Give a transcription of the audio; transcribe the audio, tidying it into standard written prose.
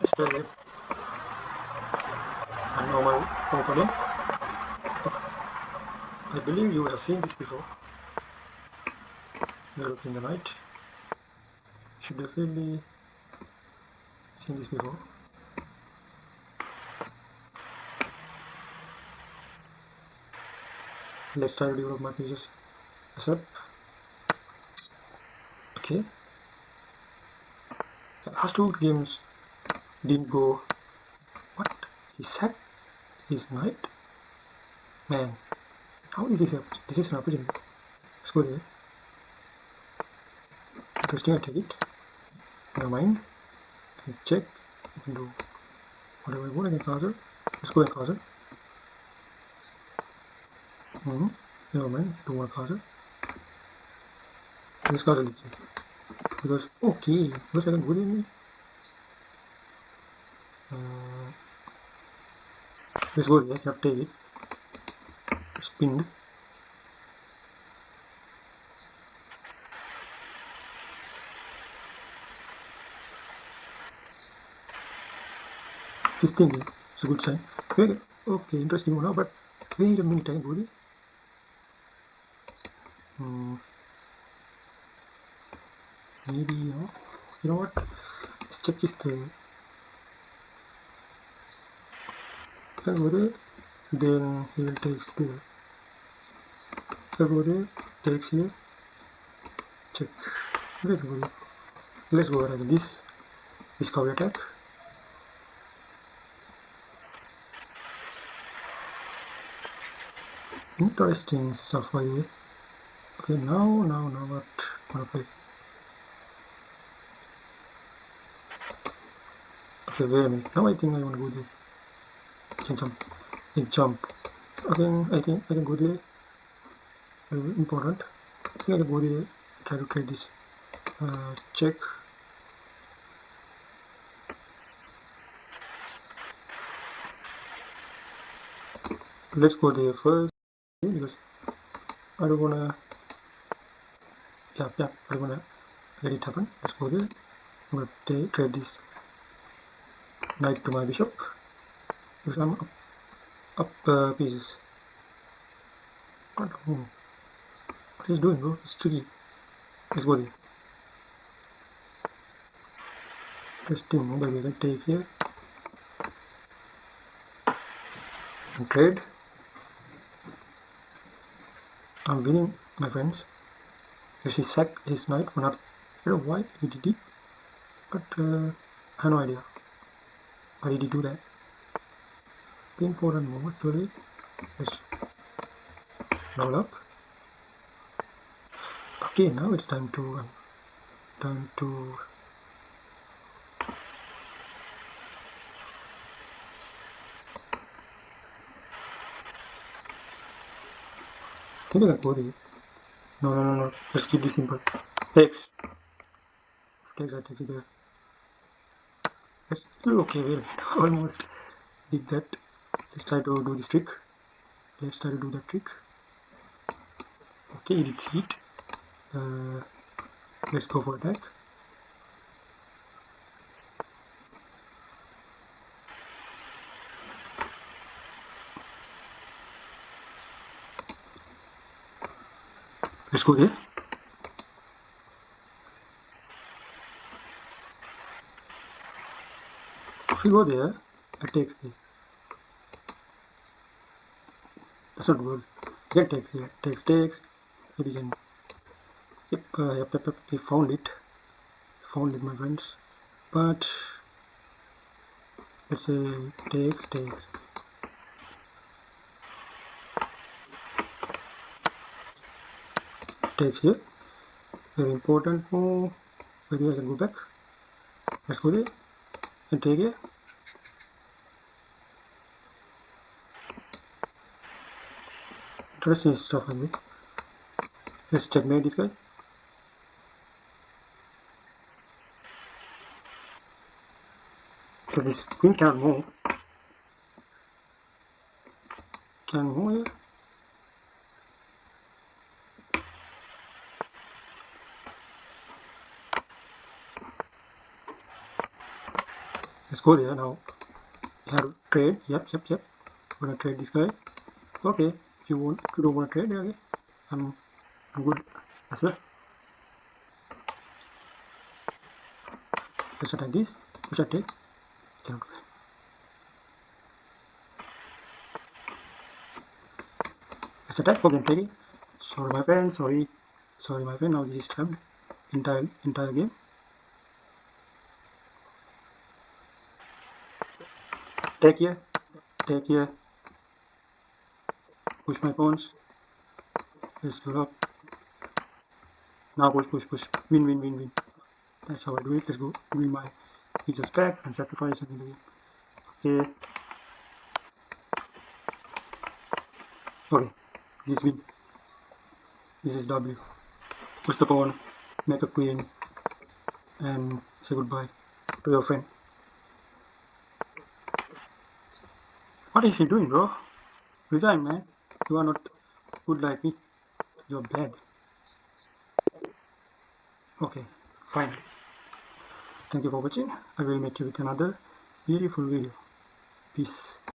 Stay here. And now my opening. I believe you have seen this before. We are looking the night. Should definitely seen this before. Let's try to develop my pages asap. Okay. The last two games didn't go. What? He sacked his knight? Man, how is this? This is an opportunity. Let's go there. Interesting, I take it. Never mind. I check. I can do whatever I want against castle. Let's go and castle. Never mind. Don't want castle. This castle is because okay. What's I can go there? Let's go there. Have take it. Spin. He's thinking. It's a good sign. Very okay. Interesting one now, but wait a minute. I can go there. Maybe you know what? Let's check this thing. I'll go there. Then he will take there. I'll go there. Takes here. Check. Let's go there. Let's go ahead with this discovery attack. Interesting stuff by the way. Okay, now what? Wanna play? Okay, wait a minute. Now I think I wanna go there. Can jump. Can jump. Again, I think I can go there. Very important. I think I can go there. Try to trade this. Check. Let's go there first because I don't wanna. Yeah. I don't wanna let it happen. Let's go there. I'm gonna trade this knight to my bishop because I'm up pieces. I don't know what he's doing, bro. It's tricky. Let's go there. Let's do mobile. We can take here and trade. I'm winning, my friends. Because he sacked his knight for not. I don't know why he did it, but I have no idea why did he do that. The important move actually. Let's level up. Okay, now it's time to maybe I can go there. No. Let's keep this simple. Takes I take it there. Let's okay, well, almost did that. Let's try to do this trick. Let's try to do that trick. Okay, retreat. Let's go for attack. Let's go there. If we go there, it takes the. That's not good. Again takes here. Takes. Maybe can. Yep. We found it. Found it, my friends. But let's say takes. Takes here. Very important move. Maybe I can go back. Let's go there and take it. Interesting stuff on me. Let's checkmate this guy. Because this queen cannot move. Can move here. let's go there. Now you have to trade. Yep. We're gonna trade this guy. Okay, if you don't want to trade, okay, I'm good as well. Let's attack this. Let's attack. Cannot do that. Let's attack. Okay, I'm taking. Sorry, my friend. Sorry, my friend. Now this is trapped. Entire game. Take here. Push my pawns. Let's go up. Now push. Win. That's how I do it. Let's go win my pieces back and sacrifice and win the game. Okay, this is win. This is W. Push the pawn, make a queen, and say goodbye to your friend. What is he doing, bro? Resign, man. You are not good like me. You're bad. Okay, fine. Thank you for watching. I will meet you with another beautiful video. Peace.